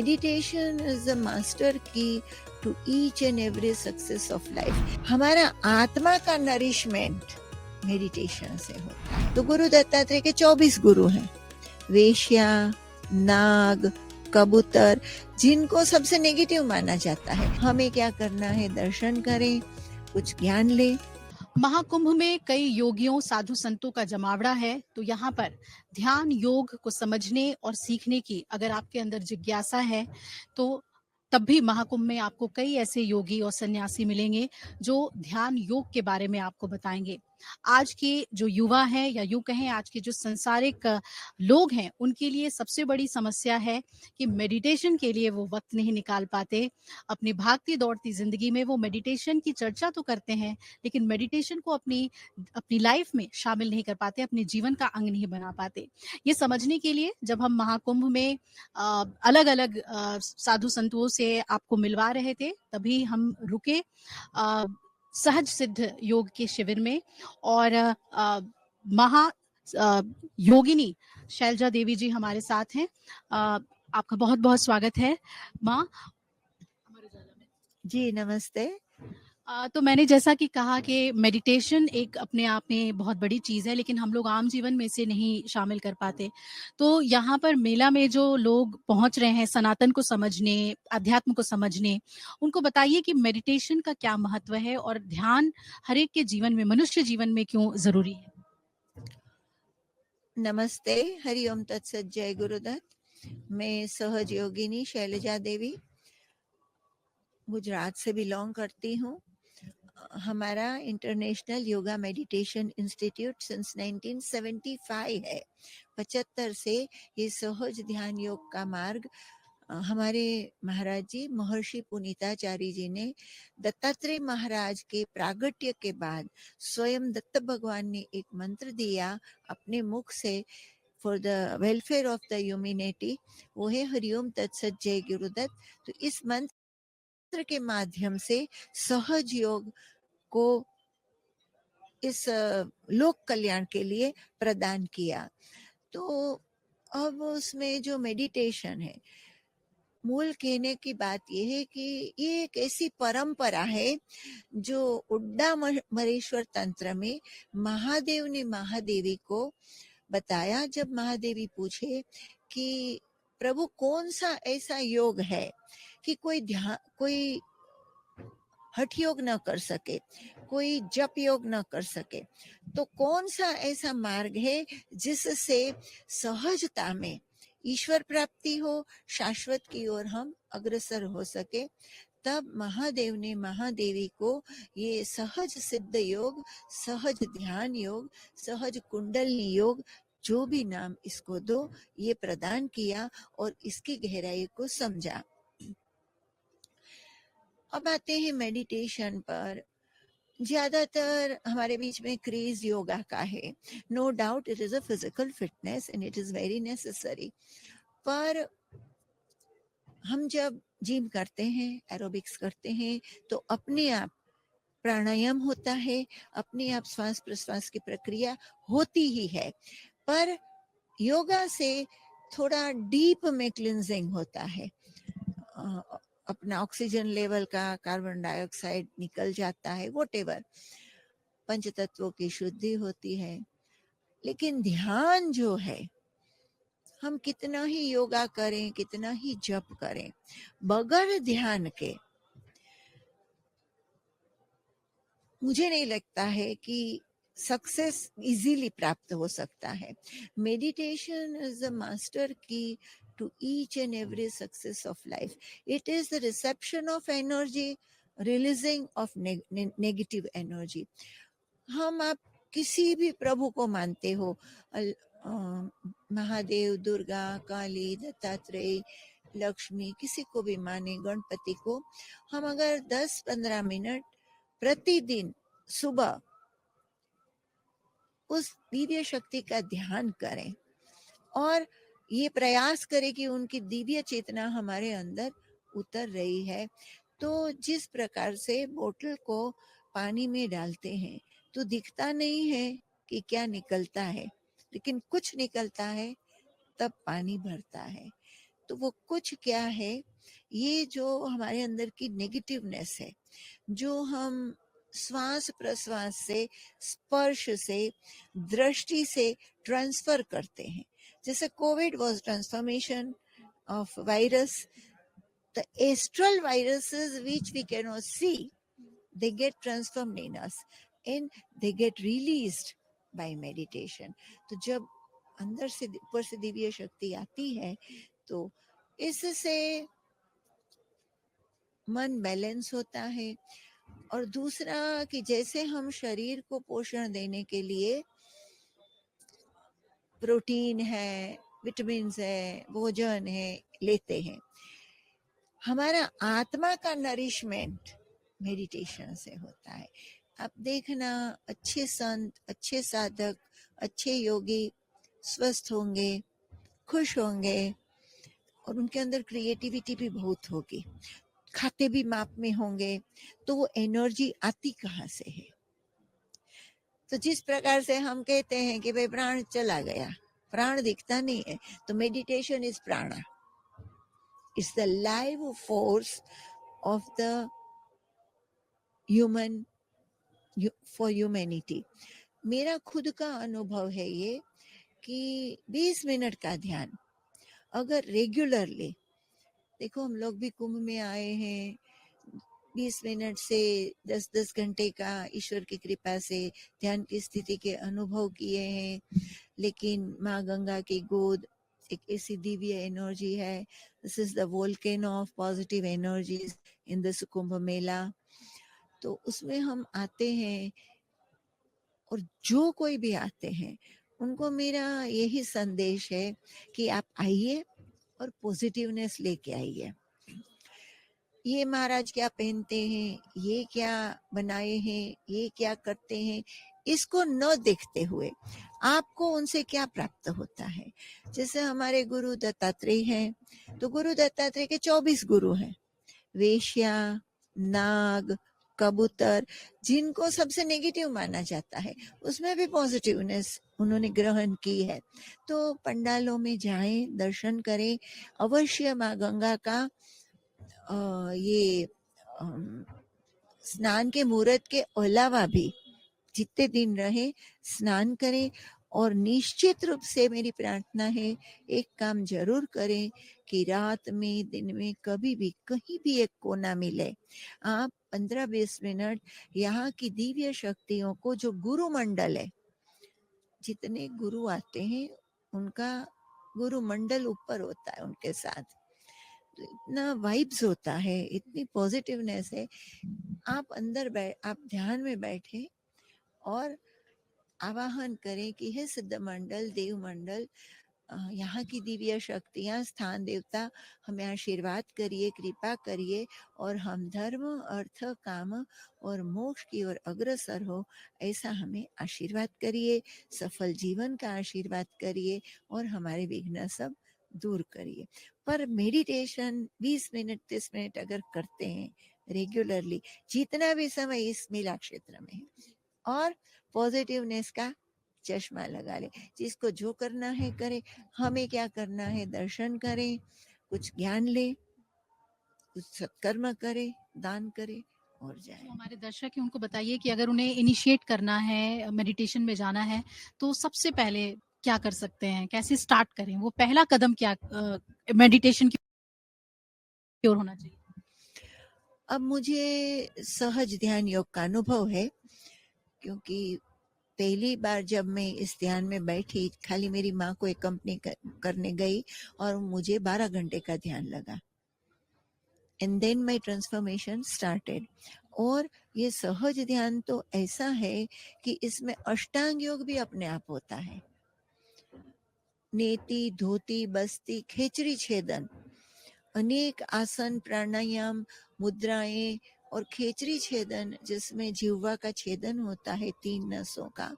Meditation is the master key to each and every success of life. हमारा आत्मा का nourishment meditation से होता है। तो गुरु दत्तात्रेय के 24 गुरु हैं। वेश्या, नाग, कबूतर, जिनको सबसे नेगेटिव माना जाता है। हमें क्या करना है? दर्शन करें, कुछ ज्ञान लें। महाकुंभ में कई योगियों साधु संतों का जमावड़ा है, तो यहाँ पर ध्यान योग को समझने और सीखने की अगर आपके अंदर जिज्ञासा है तो तब भी महाकुंभ में आपको कई ऐसे योगी और सन्यासी मिलेंगे जो ध्यान योग के बारे में आपको बताएंगे। आज के जो युवा हैं या यूं कहें आज के जो संसारिक लोग हैं उनके लिए सबसे बड़ी समस्या है कि मेडिटेशन के लिए वो वक्त नहीं निकाल पाते। अपनी भागती दौड़ती जिंदगी में वो मेडिटेशन की चर्चा तो करते हैं लेकिन मेडिटेशन को अपनी अपनी लाइफ में शामिल नहीं कर पाते, अपने जीवन का अंग नहीं बना पाते। ये समझने के लिए जब हम महाकुंभ में अलग अलग साधु संतों से आपको मिलवा रहे थे तभी हम रुके सहज सिद्ध योग के शिविर में और महा योगिनी शैलजा देवी जी हमारे साथ हैं। आपका बहुत बहुत स्वागत है माँ। जी नमस्ते। तो मैंने जैसा कि कहा कि मेडिटेशन एक अपने आप में बहुत बड़ी चीज़ है लेकिन हम लोग आम जीवन में इसे नहीं शामिल कर पाते। तो यहाँ पर मेला में जो लोग पहुँच रहे हैं सनातन को समझने, अध्यात्म को समझने, उनको बताइए कि मेडिटेशन का क्या महत्व है और ध्यान हर एक के जीवन में, मनुष्य जीवन में क्यों ज़रूरी है? नमस्ते, हरि ओम तत्सत, जय गुरुदत्त। मैं सहज योगिनी शैलजा देवी गुजरात से बिलोंग करती हूँ। हमारा international yoga meditation institute since 1975 है। 75 से ये सहज ध्यान योग का मार्ग हमारे महाराज जी महर्षि पुनीताचार्य जी ने दत्तात्रेय महाराज के प्रागट्य के बाद स्वयं दत्त भगवान ने एक मंत्र दिया अपने मुख से for the welfare of the humanity, वो है हरिओम तत्सत जय गुरुदत्त। तो इस मंत्र के माध्यम से सहज योग को इस लोक कल्याण के लिए प्रदान किया। तो अब उसमें जो मेडिटेशन है, मूल कहने की बात यह है कि ये एक ऐसी परंपरा है जो उड्डा मरेश्वर तंत्र में महादेव ने महादेवी को बताया। जब महादेवी पूछे कि प्रभु कौन सा ऐसा योग है कि कोई हठ योग न कर सके, कोई जप योग न कर सके, तो कौन सा ऐसा मार्ग है जिससे सहजता में ईश्वर प्राप्ति हो, शाश्वत की ओर हम अग्रसर हो सके। तब महादेव ने महादेवी को ये सहज सिद्ध योग, सहज ध्यान योग, सहज कुंडलनी योग, जो भी नाम इसको दो, ये प्रदान किया और इसकी गहराई को समझा। अब आते हैं मेडिटेशन पर। ज्यादातर हमारे बीच में क्रेज योगा का है। No doubt it is a physical fitness and it is very necessary. पर हम जब जिम करते हैं, एरोबिक्स करते हैं, तो अपने आप प्राणायाम होता है, अपने आप श्वास प्रश्वास की प्रक्रिया होती ही है। पर योगा से थोड़ा डीप में क्लिनजिंग होता है। अपना ऑक्सीजन लेवल का कार्बन डाइऑक्साइड निकल जाता है, वॉटेवर, पंच तत्वों की शुद्धि होती है। लेकिन ध्यान जो है, हम कितना ही योगा करें, कितना ही जप करें, बगैर ध्यान के मुझे नहीं लगता है कि सक्सेस इजीली प्राप्त हो सकता है। Meditation is the master key to each and every success of life. It is the reception of energy, releasing of negative energy. हम आप किसी भी प्रभु को मानते हो, महादेव, दुर्गा, काली, दत्तात्रेय, लक्ष्मी, किसी को भी माने, गणपति को, हम अगर 10-15 मिनट प्रतिदिन सुबह उस दिव्य शक्ति का ध्यान करें और ये प्रयास करें कि उनकी दिव्य चेतना हमारे अंदर उतर रही है। तो जिस प्रकार से बोतल को पानी में डालते हैं तो दिखता नहीं है कि क्या निकलता है, लेकिन कुछ निकलता है, तब पानी भरता है। तो वो कुछ क्या है, ये जो हमारे अंदर की नेगेटिवनेस है, जो हम श्वास प्रश्वास से, स्पर्श से, दृष्टि से ट्रांसफर करते हैं, जैसे Covid was transformation of virus. The astral viruses which we cannot see, they get transformed in us and they get released by meditation. तो जब अंदर से ऊपर से दिव्य शक्ति आती है तो इससे मन बैलेंस होता है। और दूसरा कि जैसे हम शरीर को पोषण देने के लिए प्रोटीन है, विटामिन है, भोजन है लेते हैं, हमारा आत्मा का नरिशमेंट मेडिटेशन से होता है। आप देखना, अच्छे संत, अच्छे साधक, अच्छे योगी स्वस्थ होंगे, खुश होंगे और उनके अंदर क्रिएटिविटी भी बहुत होगी, खाते भी माप में होंगे, तो वो एनर्जी आती कहाँ से है? तो जिस प्रकार से हम कहते हैं कि भाई प्राण चला गया, प्राण दिखता नहीं है, तो मेडिटेशन इज प्राणा, it's the live force of the human for humanity. मेरा खुद का अनुभव है ये कि 20 मिनट का ध्यान अगर रेगुलरली, देखो हम लोग भी कुंभ में आए हैं, 20 मिनट से 10-10 घंटे का ईश्वर की कृपा से ध्यान की स्थिति के अनुभव किए हैं, लेकिन माँ गंगा की गोद एक ऐसी दिव्य एनर्जी है, this is the volcano of positive energies in this Kumbh Mela. तो उसमें हम आते हैं और जो कोई भी आते हैं उनको मेरा यही संदेश है कि आप आइए और पॉजिटिवनेस लेके आइए। ये महाराज क्या पहनते हैं, ये क्या बनाए हैं, ये क्या करते हैं, इसको न देखते हुए आपको उनसे क्या प्राप्त होता है। जैसे हमारे गुरु दत्तात्रेय हैं, तो गुरु दत्तात्रेय के 24 गुरु हैं, वेश्या, नाग, कबूतर, जिनको सबसे नेगेटिव माना जाता है, उसमें भी पॉजिटिवनेस उन्होंने ग्रहण की है। तो पंडालों में जाएं, दर्शन करें अवश्य। माँ गंगा का ये स्नान के मुहूर्त के अलावा भी जितने दिन रहे स्नान करें। और निश्चित रूप से मेरी प्रार्थना है, एक काम जरूर करें कि रात में, दिन में, कभी भी कहीं भी एक कोना मिले, आप 15-20 मिनट यहाँ की दिव्य शक्तियों को, जो गुरु मंडल है, जितने गुरु आते हैं उनका गुरु मंडल ऊपर होता है उनके साथ, तो इतना वाइब्स होता है, इतनी पॉजिटिवनेस है। आप अंदर आप ध्यान में बैठे और आवाहन करें कि हे सिद्ध मंडल, देव मंडल, यहाँ की दिव्य शक्तियाँ, स्थान देवता, हमें आशीर्वाद करिए, कृपा करिए और हम धर्म, अर्थ, काम और मोक्ष की ओर अग्रसर हो, ऐसा हमें आशीर्वाद करिए, सफल जीवन का आशीर्वाद करिए और हमारे विघ्न सब दूर करिए। पर मेडिटेशन 20 मिनट 30 मिनट अगर करते हैं रेगुलरली, जितना भी समय इस मेला क्षेत्र में है, और पॉजिटिवनेस का चश्मा लगा ले, जिसको जो करना है करे, हमें क्या करना है, दर्शन करें, कुछ ज्ञान ले, कुछ सत्कर्म करे, दान करे और जाए। हमारे दर्शक हैं उनको बताइए कि अगर उन्हें इनिशिएट करना है, मेडिटेशन में जाना है, तो सबसे पहले क्या कर सकते हैं, कैसे स्टार्ट करें, वो पहला कदम क्या मेडिटेशन की ओर होना चाहिए? अब मुझे सहज ध्यान योग का अनुभव है, क्योंकि पहली बार जब मैं इस ध्यान में बैठी, खाली मेरी माँ को एकम्पनी करने गई और मुझे 12 घंटे का ध्यान लगा, and then my transformation started. और ये सहज ध्यान तो ऐसा है कि इसमें अष्टांग योग भी अपने आप होता है, नेति, धोती, बस्ती, खेचरी छेदन, अनेक आसन, प्राणायाम, मुद्राएं और खेचरी छेदन, जिसमें जिह्वा का छेदन होता है 3 नसों का,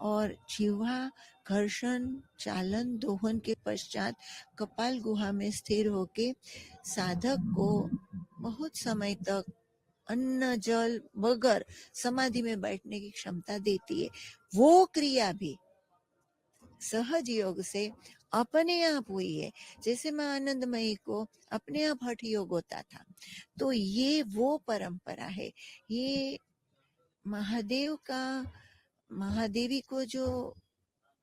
और जिह्वा घर्षण, चालन, दोहन के पश्चात कपाल गुहा में स्थिर होके साधक को बहुत समय तक अन्न जल बगैर समाधि में बैठने की क्षमता देती है। वो क्रिया भी सहज योग से अपने आप हुई है। जैसे माँ आनंदमयी को अपने आप हठ योग होता था, तो ये वो परंपरा है। ये महादेव का, महादेवी को जो,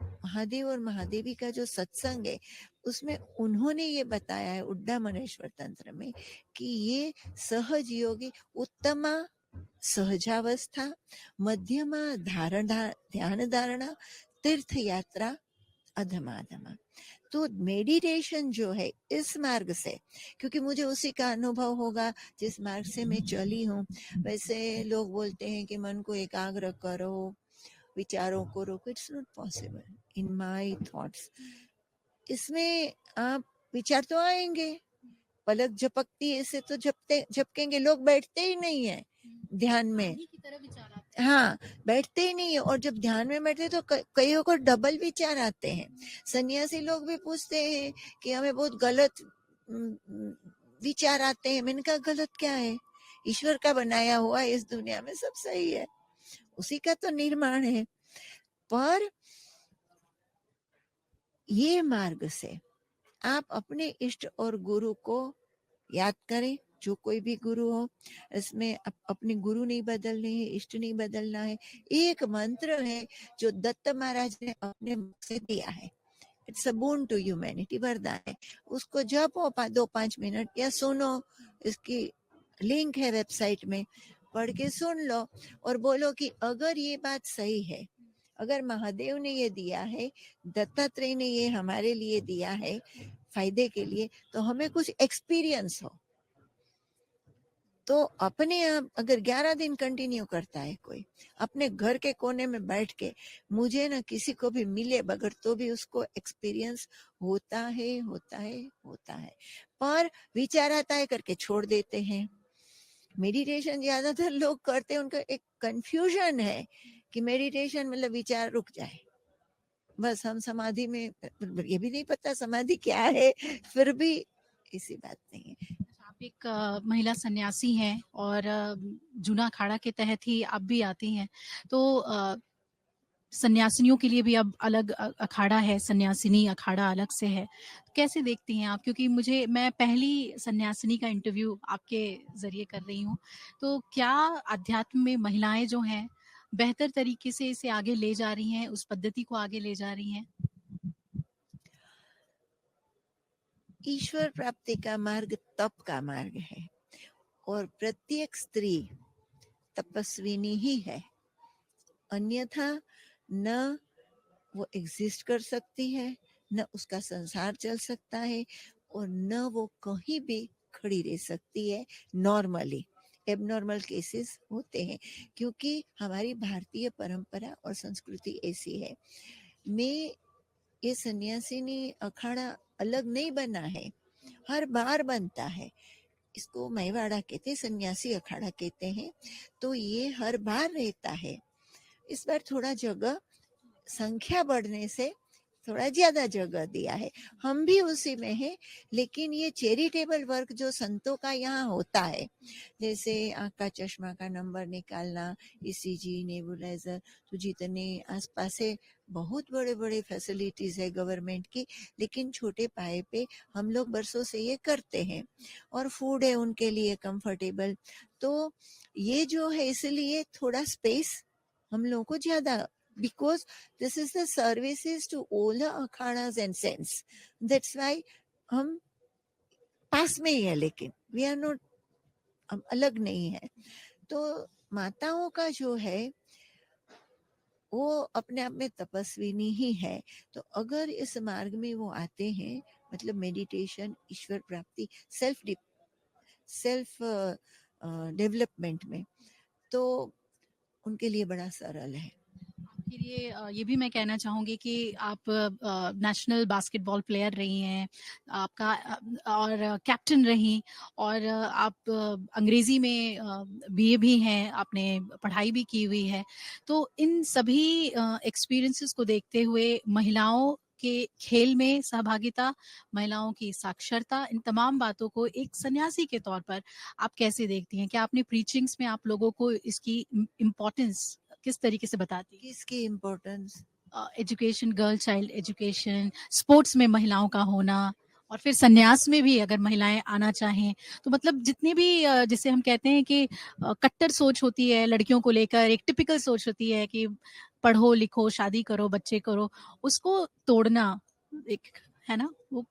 महादेव और महादेवी का जो सत्संग है, उसमें उन्होंने ये बताया है उड्डामनेश्वर तंत्र में कि ये सहज योगी उत्तमा सहजावस्था, मध्यमा धारण ध्यान धारणा, तीर्थ यात्रा, अधमा। तो मेडिटेशन जो है इस मार्ग से, क्योंकि मुझे उसी का अनुभव होगा जिस मार्ग से मैं चली हूँ। वैसे लोग बोलते हैं कि मन को एकाग्र करो, विचारों को रोको, it's not possible in my thoughts. इसमें आप विचार तो आएंगे, पलक झपकती है ऐसे तो झपकेंगे, लोग बैठते ही नहीं है ध्यान में। हाँ, बैठते ही नहीं है। और जब ध्यान में बैठते तो कईयों को डबल विचार आते हैं। सन्यासी लोग भी पूछते हैं कि हमें बहुत गलत विचार आते हैं। मैंने कहा गलत क्या है, ईश्वर का बनाया हुआ इस दुनिया में सब सही है, उसी का तो निर्माण है। पर ये मार्ग से आप अपने इष्ट और गुरु को याद करें, जो कोई भी गुरु हो। इसमें अपने गुरु नहीं बदलने हैं, इष्ट नहीं बदलना है। एक मंत्र है जो दत्त महाराज ने अपने मुख से दिया है, it's a boon to humanity, वरदान है। उसको जपो 2-5 मिनट या सुनो, इसकी लिंक है वेबसाइट में, पढ़ के सुन लो और बोलो कि अगर ये बात सही है, अगर महादेव ने ये दिया है, दत्तात्रेय ने ये हमारे लिए दिया है फायदे के लिए, तो हमें कुछ एक्सपीरियंस हो। तो अपने आप अगर 11 दिन कंटिन्यू करता है कोई, अपने घर के कोने में बैठ के, मुझे ना किसी को भी मिले बगैर, तो भी उसको एक्सपीरियंस होता है। पर विचार आता है करके छोड़ देते हैं। मेडिटेशन ज्यादातर लोग करते हैं, उनका एक कंफ्यूजन है कि मेडिटेशन मतलब विचार रुक जाए, बस हम समाधि में, ये भी नहीं पता समाधि क्या है, फिर भी ऐसी बात नहीं है। आप एक महिला सन्यासी हैं और जूना अखाड़ा के तहत ही आप भी आती हैं, तो सन्यासिनियों के लिए भी अब अलग अखाड़ा है, सन्यासिनी अखाड़ा अलग से है। कैसे देखती हैं आप? क्योंकि मैं पहली सन्यासिनी का इंटरव्यू आपके ज़रिए कर रही हूँ, तो क्या अध्यात्म में महिलाएँ जो हैं, बेहतर तरीके से इसे आगे ले जा रही हैं, उस पद्धति को आगे ले जा रही हैं? ईश्वर प्राप्ति का मार्ग तप का मार्ग है, और प्रत्येक स्त्री तपस्विनी ही है, अन्यथा न वो एग्जिस्ट कर सकती है, न उसका संसार चल सकता है, और न वो कहीं भी खड़ी रह सकती है नॉर्मली। एबनॉर्मल केसेस होते हैं, क्योंकि हमारी भारतीय परंपरा और संस्कृति ऐसी है। मैं ये सन्यासिनी अखाड़ा अलग नहीं बना है, हर बार बनता है। इसको मैवाड़ा कहते हैं, सन्यासी अखाड़ा कहते हैं। तो ये हर बार रहता है। इस बार थोड़ा जगह, संख्या बढ़ने से थोड़ा ज्यादा जगह दिया है, हम भी उसी में हैं। लेकिन ये चैरिटेबल वर्क जो संतों का यहाँ होता है, जैसे आँख का चश्मा का नंबर निकालना, ईसीजी, नेबुलाइजर, तो जितने आसपास है बहुत बड़े बड़े फैसिलिटीज है गवर्नमेंट की, लेकिन छोटे पाए पे हम लोग बरसों से ये करते हैं। और फूड है उनके लिए कंफर्टेबल। तो ये जो है, इसलिए थोड़ा स्पेस हम लोगों को ज्यादा, because this is the services to all the akhadas and saints, that's why हम पास में ही है, लेकिन वी आर नॉट, हम अलग नहीं है। तो माताओं का जो है वो अपने आप में तपस्विनी ही है। तो अगर इस मार्ग में वो आते हैं, मतलब मेडिटेशन, ईश्वर प्राप्ति, सेल्फ डेवलपमेंट में, तो उनके लिए बड़ा सरल है। आपके लिए ये भी मैं कहना चाहूँगी कि आप नेशनल बास्केटबॉल प्लेयर रही हैं, आपका और कैप्टन रहीं, और आप अंग्रेज़ी में बीए भी हैं, आपने पढ़ाई भी की हुई है। तो इन सभी एक्सपीरियंसेस को देखते हुए महिलाओं के खेल में सहभागिता, महिलाओं की साक्षरता, इन तमाम बातों को एक सन्यासी के तौर पर आप कैसे देखती हैं? क्या अपनी प्रीचिंग्स में आप लोगों को इसकी इम्पोर्टेंस किस तरीके से बताती हैं? किसकी importance? Education, girl child education, sports में महिलाओं का होना और फिर संन्यास में भी अगर महिलाएं आना चाहें, तो मतलब जितने भी जिसे हम कहते हैं कि कट्टर सोच होती है लड़कियों को लेकर, एक टिपिकल सोच होती है कि पढ़ो लिखो शादी करो बच्चे करो, उसको तोड़ना एक, है ना वो।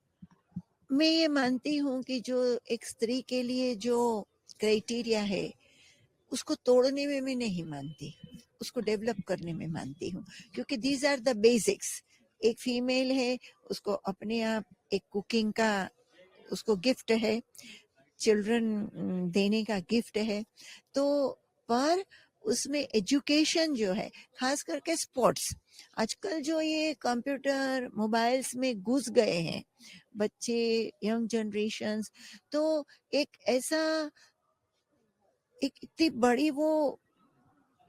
मैं ये मानती हूँ कि जो एक स्त्री के लिए जो क्राइटेरिया है उसको तोड़ने में मैं नहीं मानती, उसको डेवलप करने में मानती हूँ, क्योंकि दीज आर द बेसिक्स। एक फीमेल है, उसको अपने आप एक कुकिंग का उसको गिफ्ट है, चिल्ड्रन देने का गिफ्ट है, तो पर उसमें एजुकेशन जो है, खास करके स्पोर्ट्स, आजकल जो ये कंप्यूटर मोबाइल्स में घुस गए हैं बच्चे, यंग जनरेशन्स, तो एक ऐसा एक इतनी बड़ी वो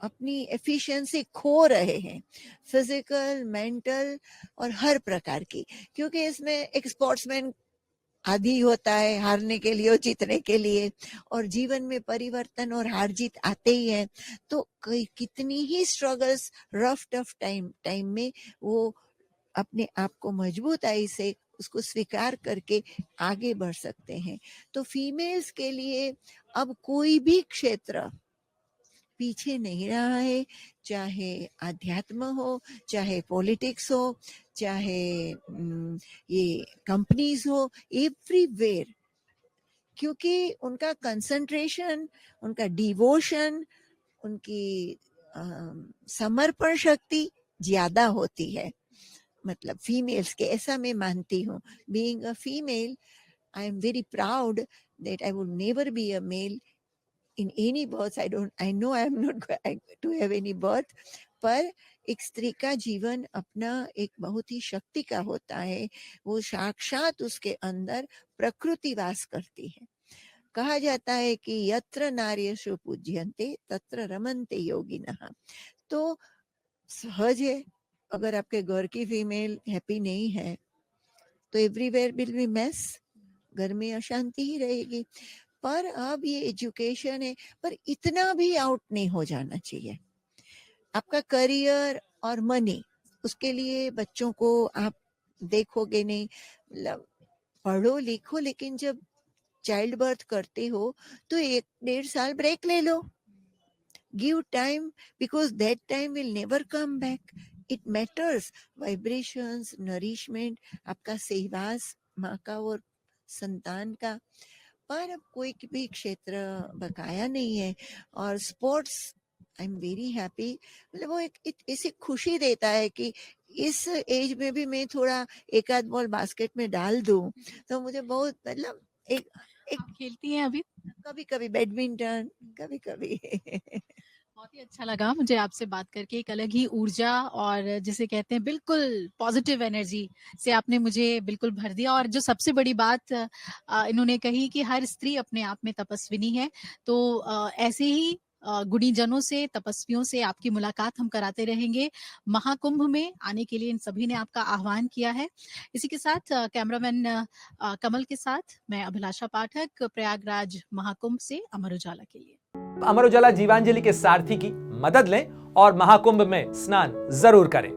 अपनी एफिशिएंसी खो रहे हैं, फिजिकल, मेंटल और हर प्रकार की, क्योंकि इसमें एक स्पोर्ट्समैन आदि होता है हारने के लिए और जीतने के लिए, और जीवन में परिवर्तन और हार जीत आते ही है, तो कई कितनी ही स्ट्रगल्स, रफ टफ टाइम में वो अपने आप को मजबूताई से उसको स्वीकार करके आगे बढ़ सकते हैं। तो फीमेल्स के लिए अब कोई भी क्षेत्र पीछे नहीं रहा है, चाहे आध्यात्म हो, चाहे पॉलिटिक्स हो, चाहे ये कंपनीज हो, एवरीवेयर, क्योंकि उनका कंसंट्रेशन, उनका डिवोशन, उनकी समर्पण शक्ति ज्यादा होती है, मतलब फीमेल्स के, ऐसा मैं मानती हूँ। Being a female, I am very proud that I would never be a male in any births. I know I am not going to have any birth, पर एक स्त्री का जीवन अपना एक बहुत ही शक्ति का होता है, वो साक्षात उसके अंदर प्रकृति वास करती है। कहा जाता है कि यत्र नार्यशु पूज्यन्ते तत्र रमन्ते योगिनः, तो सहज है, अगर आपके घर की फीमेल हैप्पी नहीं है तो एवरीवेयर विल बी मेस, घर में अशांति ही रहेगी। पर अब ये एजुकेशन है, पर इतना भी आउट नहीं हो जाना चाहिए। आपका करियर और मनी, उसके लिए बच्चों को आप देखोगे नहीं, मतलब पढ़ो लिखो, लेकिन जब चाइल्ड बर्थ करते हो तो 1-1.5 साल ब्रेक ले लो, give time, because that time will never come back. It matters, vibrations, nourishment, आपका सहवास माँ का और संतान का, पर अब कोई भी क्षेत्र बकाया नहीं है। और sports, I am very happy, मतलब वो एक ऐसी खुशी देता है कि इस एज में भी मैं थोड़ा एक आध बॉल बास्केट में डाल दूं, तो मुझे बहुत, मतलब एक एक आप खेलती हैं अभी? कभी कभी बैडमिंटन, कभी कभी बहुत ही अच्छा लगा मुझे आपसे बात करके, एक अलग ही ऊर्जा और जिसे कहते हैं बिल्कुल पॉजिटिव एनर्जी से आपने मुझे बिल्कुल भर दिया। और जो सबसे बड़ी बात इन्होंने कही कि हर स्त्री अपने आप में तपस्विनी है, तो ऐसे ही गुणी जनों से, तपस्वियों से आपकी मुलाकात हम कराते रहेंगे। महाकुंभ में आने के लिए इन सभी ने आपका आह्वान किया है। इसी के साथ कैमरामैन कमल के साथ मैं अभिलाषा पाठक, प्रयागराज महाकुंभ से अमर उजाला के लिए। अमर उजाला जीवांजलि के सारथी की मदद लें और महाकुंभ में स्नान जरूर करें।